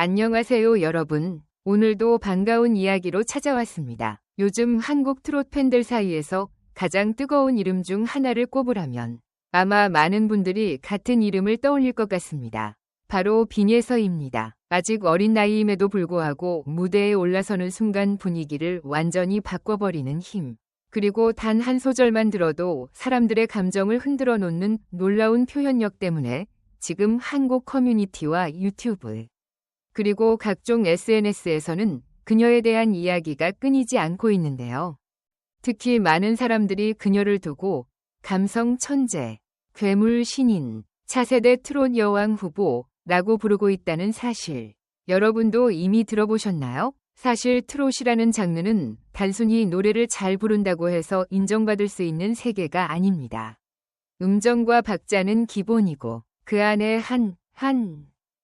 안녕하세요 여러분. 오늘도 반가운 이야기로 찾아왔습니다. 요즘 한국 트롯 팬들 사이에서 가장 뜨거운 이름 중 하나를 꼽으라면 아마 많은 분들이 같은 이름을 떠올릴 것 같습니다. 바로 빈예서입니다. 아직 어린 나이임에도 불구하고 무대에 올라서는 순간 분위기를 완전히 바꿔버리는 힘. 그리고 단 한 소절만 들어도 사람들의 감정을 흔들어 놓는 놀라운 표현력 때문에 지금 한국 커뮤니티와 유튜브 그리고 각종 SNS에서는 그녀에 대한 이야기가 끊이지 않고 있는데요. 특히 많은 사람들이 그녀를 두고 감성 천재, 괴물 신인, 차세대 트롯 여왕 후보라고 부르고 있다는 사실. 여러분도 이미 들어보셨나요? 사실 트롯이라는 장르는 단순히 노래를 잘 부른다고 해서 인정받을 수 있는 세계가 아닙니다. 음정과 박자는 기본이고 그 안에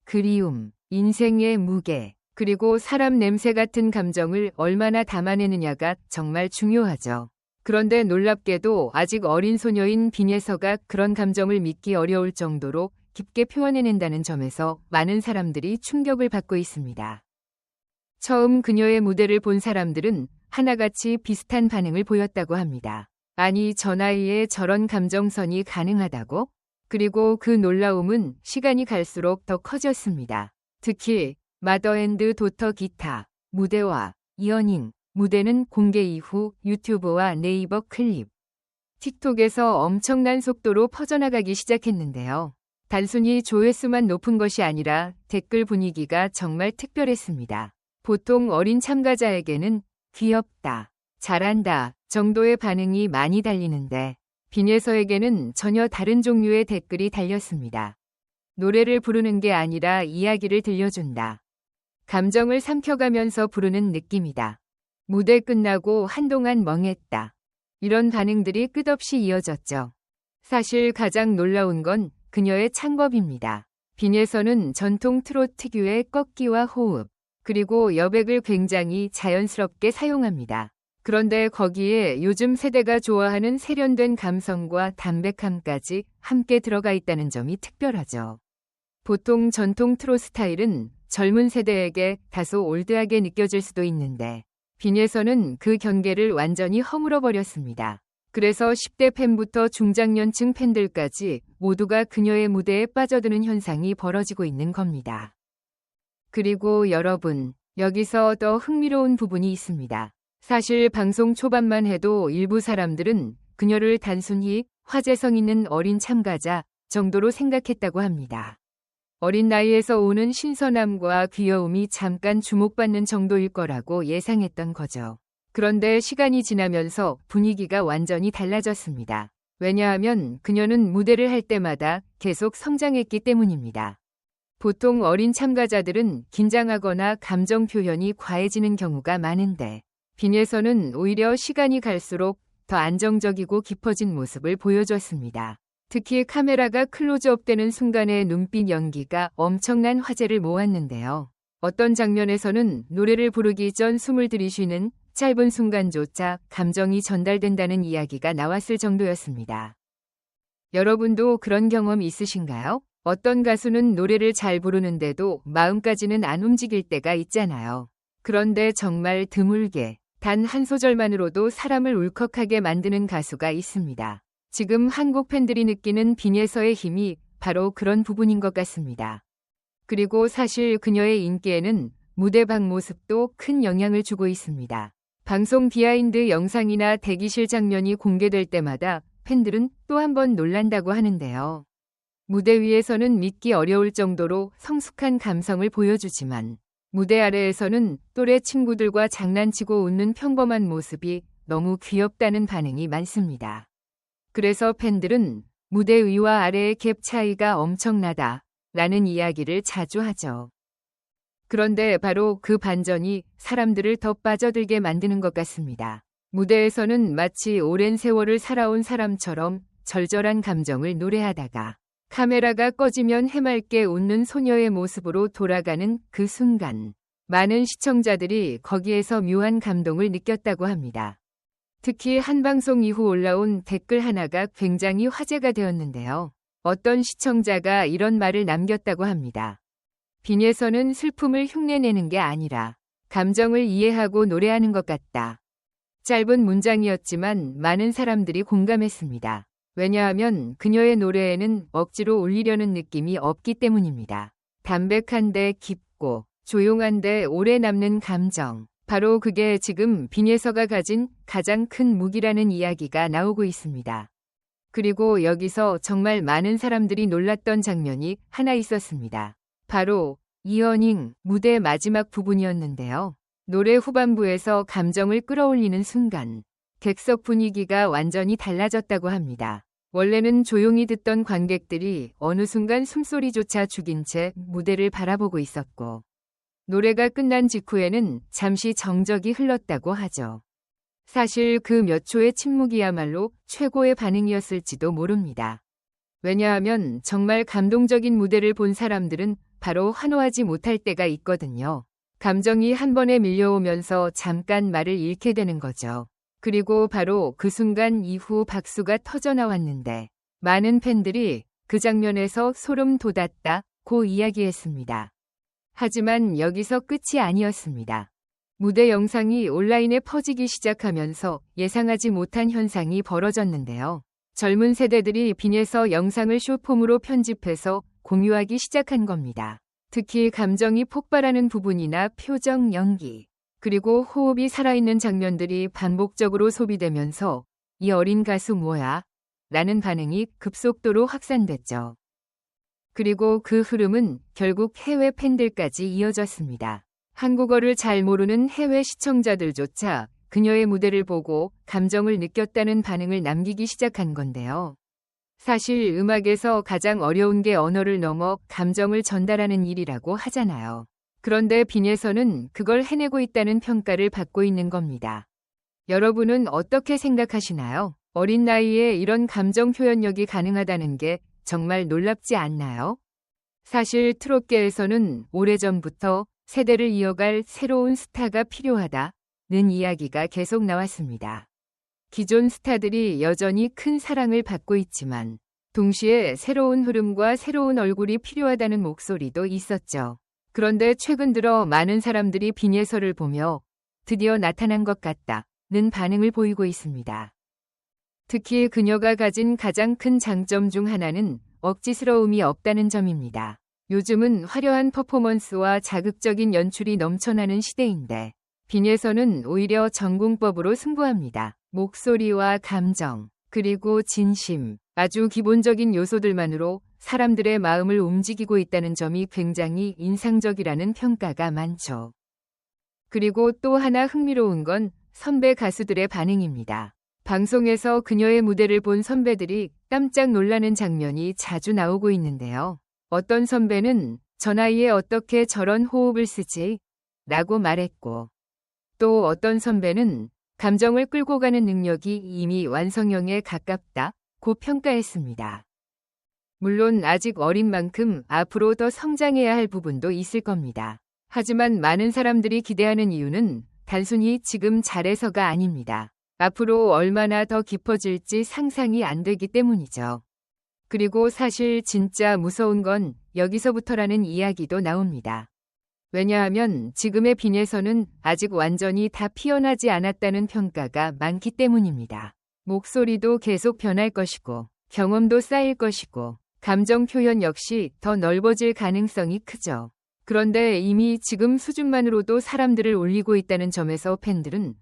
그리움, 인생의 무게, 그리고 사람 냄새 같은 감정을 얼마나 담아내느냐가 정말 중요하죠. 그런데 놀랍게도 아직 어린 소녀인 빈예서가 그런 감정을 믿기 어려울 정도로 깊게 표현해낸다는 점에서 많은 사람들이 충격을 받고 있습니다. 처음 그녀의 무대를 본 사람들은 하나같이 비슷한 반응을 보였다고 합니다. 아니, 저 나이에 저런 감정선이 가능하다고? 그리고 그 놀라움은 시간이 갈수록 더 커졌습니다. 특히 마더 앤드 도터 기타 무대와 이어닝 무대는 공개 이후 유튜브와 네이버 클립, 틱톡에서 엄청난 속도로 퍼져나가기 시작했는데요. 단순히 조회수만 높은 것이 아니라 댓글 분위기가 정말 특별했습니다. 보통 어린 참가자에게는 귀엽다, 잘한다 정도의 반응이 많이 달리는데 빈예서에게는 전혀 다른 종류의 댓글이 달렸습니다. 노래를 부르는 게 아니라 이야기를 들려준다. 감정을 삼켜가면서 부르는 느낌이다. 무대 끝나고 한동안 멍했다. 이런 반응들이 끝없이 이어졌죠. 사실 가장 놀라운 건 그녀의 창법입니다. 빈예서는 전통 트롯 특유의 꺾기와 호흡, 그리고 여백을 굉장히 자연스럽게 사용합니다. 그런데 거기에 요즘 세대가 좋아하는 세련된 감성과 담백함까지 함께 들어가 있다는 점이 특별하죠. 보통 전통 트롯 스타일은 젊은 세대에게 다소 올드하게 느껴질 수도 있는데 빈예서는 그 경계를 완전히 허물어버렸습니다. 그래서 10대 팬부터 중장년층 팬들까지 모두가 그녀의 무대에 빠져드는 현상이 벌어지고 있는 겁니다. 그리고 여러분, 여기서 더 흥미로운 부분이 있습니다. 사실 방송 초반만 해도 일부 사람들은 그녀를 단순히 화제성 있는 어린 참가자 정도로 생각했다고 합니다. 어린 나이에서 오는 신선함과 귀여움이 잠깐 주목받는 정도일 거라고 예상했던 거죠. 그런데 시간이 지나면서 분위기가 완전히 달라졌습니다. 왜냐하면 그녀는 무대를 할 때마다 계속 성장했기 때문입니다. 보통 어린 참가자들은 긴장하거나 감정 표현이 과해지는 경우가 많은데 빈예서는 오히려 시간이 갈수록 더 안정적이고 깊어진 모습을 보여줬습니다. 특히 카메라가 클로즈업되는 순간의 눈빛 연기가 엄청난 화제를 모았는데요. 어떤 장면에서는 노래를 부르기 전 숨을 들이쉬는 짧은 순간조차 감정이 전달된다는 이야기가 나왔을 정도였습니다. 여러분도 그런 경험 있으신가요? 어떤 가수는 노래를 잘 부르는데도 마음까지는 안 움직일 때가 있잖아요. 그런데 정말 드물게 단 한 소절만으로도 사람을 울컥하게 만드는 가수가 있습니다. 지금 한국 팬들이 느끼는 빈예서의 힘이 바로 그런 부분인 것 같습니다. 그리고 사실 그녀의 인기에는 무대 밖 모습도 큰 영향을 주고 있습니다. 방송 비하인드 영상이나 대기실 장면이 공개될 때마다 팬들은 또 한 번 놀란다고 하는데요. 무대 위에서는 믿기 어려울 정도로 성숙한 감성을 보여주지만 무대 아래에서는 또래 친구들과 장난치고 웃는 평범한 모습이 너무 귀엽다는 반응이 많습니다. 그래서 팬들은 무대 위와 아래의 갭 차이가 엄청나다 라는 이야기를 자주 하죠. 그런데 바로 그 반전이 사람들을 더 빠져들게 만드는 것 같습니다. 무대에서는 마치 오랜 세월을 살아온 사람처럼 절절한 감정을 노래하다가 카메라가 꺼지면 해맑게 웃는 소녀의 모습으로 돌아가는 그 순간 많은 시청자들이 거기에서 묘한 감동을 느꼈다고 합니다. 특히 한 방송 이후 올라온 댓글 하나가 굉장히 화제가 되었는데요. 어떤 시청자가 이런 말을 남겼다고 합니다. 빈에서는 슬픔을 흉내내는 게 아니라 감정을 이해하고 노래하는 것 같다. 짧은 문장이었지만 많은 사람들이 공감했습니다. 왜냐하면 그녀의 노래에는 억지로 울리려는 느낌이 없기 때문입니다. 담백한데 깊고 조용한데 오래 남는 감정. 바로 그게 지금 빈예서가 가진 가장 큰 무기라는 이야기가 나오고 있습니다. 그리고 여기서 정말 많은 사람들이 놀랐던 장면이 하나 있었습니다. 바로 이어닝 무대 마지막 부분이었는데요. 노래 후반부에서 감정을 끌어올리는 순간 객석 분위기가 완전히 달라졌다고 합니다. 원래는 조용히 듣던 관객들이 어느 순간 숨소리조차 죽인 채 무대를 바라보고 있었고 노래가 끝난 직후에는 잠시 정적이 흘렀다고 하죠. 사실 그 몇 초의 침묵이야말로 최고의 반응이었을지도 모릅니다. 왜냐하면 정말 감동적인 무대를 본 사람들은 바로 환호하지 못할 때가 있거든요. 감정이 한 번에 밀려오면서 잠깐 말을 잃게 되는 거죠. 그리고 바로 그 순간 이후 박수가 터져나왔는데 많은 팬들이 그 장면에서 소름 돋았다고 이야기했습니다. 하지만 여기서 끝이 아니었습니다. 무대 영상이 온라인에 퍼지기 시작하면서 예상하지 못한 현상이 벌어졌는데요. 젊은 세대들이 빈에서 영상을 숏폼으로 편집해서 공유하기 시작한 겁니다. 특히 감정이 폭발하는 부분이나 표정, 연기, 그리고 호흡이 살아있는 장면들이 반복적으로 소비되면서 이 어린 가수 뭐야? 라는 반응이 급속도로 확산됐죠. 그리고 그 흐름은 결국 해외 팬들까지 이어졌습니다. 한국어를 잘 모르는 해외 시청자들조차 그녀의 무대를 보고 감정을 느꼈다는 반응을 남기기 시작한 건데요. 사실 음악에서 가장 어려운 게 언어를 넘어 감정을 전달하는 일이라고 하잖아요. 그런데 빈에서는 그걸 해내고 있다는 평가를 받고 있는 겁니다. 여러분은 어떻게 생각하시나요? 어린 나이에 이런 감정 표현력이 가능하다는 게 정말 놀랍지 않나요? 사실 트롯계에서는 오래전부터 세대를 이어갈 새로운 스타가 필요하다는 이야기가 계속 나왔습니다. 기존 스타들이 여전히 큰 사랑을 받고 있지만 동시에 새로운 흐름과 새로운 얼굴이 필요하다는 목소리도 있었죠. 그런데 최근 들어 많은 사람들이 빈예서를 보며 드디어 나타난 것 같다는 반응을 보이고 있습니다. 특히 그녀가 가진 가장 큰 장점 중 하나는 억지스러움이 없다는 점입니다. 요즘은 화려한 퍼포먼스와 자극적인 연출이 넘쳐나는 시대인데 빈에서는 오히려 전공법으로 승부합니다. 목소리와 감정, 그리고 진심, 아주 기본적인 요소들만으로 사람들의 마음을 움직이고 있다는 점이 굉장히 인상적이라는 평가가 많죠. 그리고 또 하나 흥미로운 건 선배 가수들의 반응입니다. 방송에서 그녀의 무대를 본 선배들이 깜짝 놀라는 장면이 자주 나오고 있는데요. 어떤 선배는 저 나이에 어떻게 저런 호흡을 쓰지? 라고 말했고 또 어떤 선배는 감정을 끌고 가는 능력이 이미 완성형에 가깝다고 평가했습니다. 물론 아직 어린 만큼 앞으로 더 성장해야 할 부분도 있을 겁니다. 하지만 많은 사람들이 기대하는 이유는 단순히 지금 잘해서가 아닙니다. 앞으로 얼마나 더 깊어질지 상상이 안 되기 때문이죠. 그리고 사실 진짜 무서운 건 여기서부터라는 이야기도 나옵니다. 왜냐하면 지금의 빈에서는 아직 완전히 다 피어나지 않았다는 평가가 많기 때문입니다. 목소리도 계속 변할 것이고 경험도 쌓일 것이고 감정 표현 역시 더 넓어질 가능성이 크죠. 그런데 이미 지금 수준만으로도 사람들을 올리고 있다는 점에서 팬들은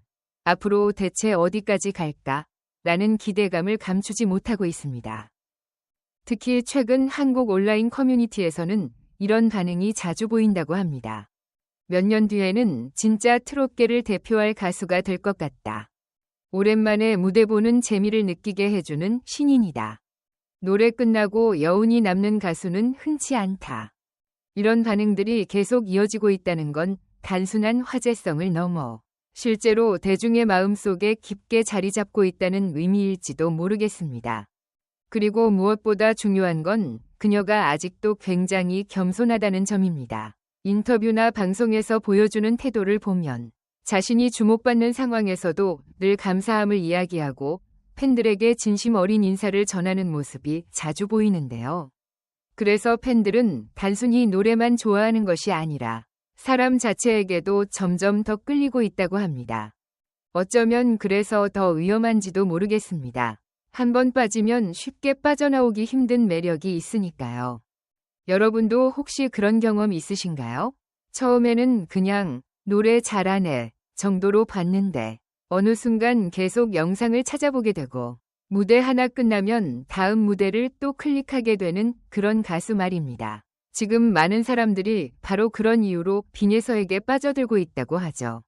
앞으로 대체 어디까지 갈까라는 기대감을 감추지 못하고 있습니다. 특히 최근 한국 온라인 커뮤니티에서는 이런 반응이 자주 보인다고 합니다. 몇 년 뒤에는 진짜 트롯계를 대표할 가수가 될 것 같다. 오랜만에 무대 보는 재미를 느끼게 해주는 신인이다. 노래 끝나고 여운이 남는 가수는 흔치 않다. 이런 반응들이 계속 이어지고 있다는 건 단순한 화제성을 넘어 실제로 대중의 마음속에 깊게 자리 잡고 있다는 의미일지도 모르겠습니다. 그리고 무엇보다 중요한 건 그녀가 아직도 굉장히 겸손하다는 점입니다. 인터뷰나 방송에서 보여주는 태도를 보면 자신이 주목받는 상황에서도 늘 감사함을 이야기하고 팬들에게 진심 어린 인사를 전하는 모습이 자주 보이는데요. 그래서 팬들은 단순히 노래만 좋아하는 것이 아니라 사람 자체에게도 점점 더 끌리고 있다고 합니다. 어쩌면 그래서 더 위험한지도 모르겠습니다. 한번 빠지면 쉽게 빠져나오기 힘든 매력이 있으니까요. 여러분도 혹시 그런 경험 있으신가요? 처음에는 그냥 노래 잘하네 정도로 봤는데 어느 순간 계속 영상을 찾아보게 되고 무대 하나 끝나면 다음 무대를 또 클릭하게 되는 그런 가수 말입니다. 지금 많은 사람들이 바로 그런 이유로 빈예서에게 빠져들고 있다고 하죠.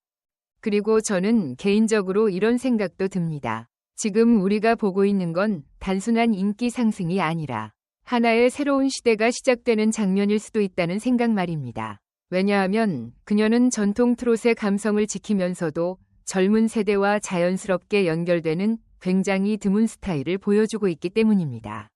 그리고 저는 개인적으로 이런 생각도 듭니다. 지금 우리가 보고 있는 건 단순한 인기 상승이 아니라 하나의 새로운 시대가 시작되는 장면일 수도 있다는 생각 말입니다. 왜냐하면 그녀는 전통 트롯의 감성을 지키면서도 젊은 세대와 자연스럽게 연결되는 굉장히 드문 스타일을 보여주고 있기 때문입니다.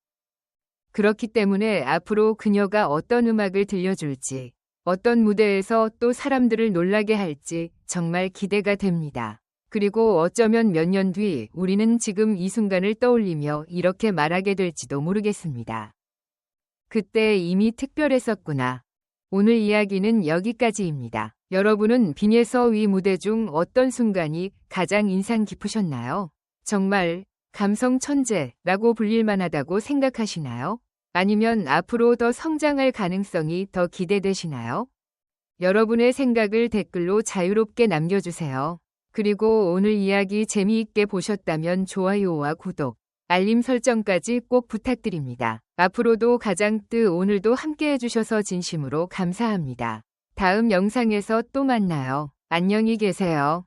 그렇기 때문에 앞으로 그녀가 어떤 음악을 들려줄지, 어떤 무대에서 또 사람들을 놀라게 할지 정말 기대가 됩니다. 그리고 어쩌면 몇 년 뒤 우리는 지금 이 순간을 떠올리며 이렇게 말하게 될지도 모르겠습니다. 그때 이미 특별했었구나. 오늘 이야기는 여기까지입니다. 여러분은 빈예서 위 무대 중 어떤 순간이 가장 인상 깊으셨나요? 정말 감성 천재라고 불릴 만하다고 생각하시나요? 아니면 앞으로 더 성장할 가능성이 더 기대되시나요? 여러분의 생각을 댓글로 자유롭게 남겨주세요. 그리고 오늘 이야기 재미있게 보셨다면 좋아요와 구독, 알림 설정까지 꼭 부탁드립니다. 앞으로도 가장뜨 오늘도 함께 해주셔서 진심으로 감사합니다. 다음 영상에서 또 만나요. 안녕히 계세요.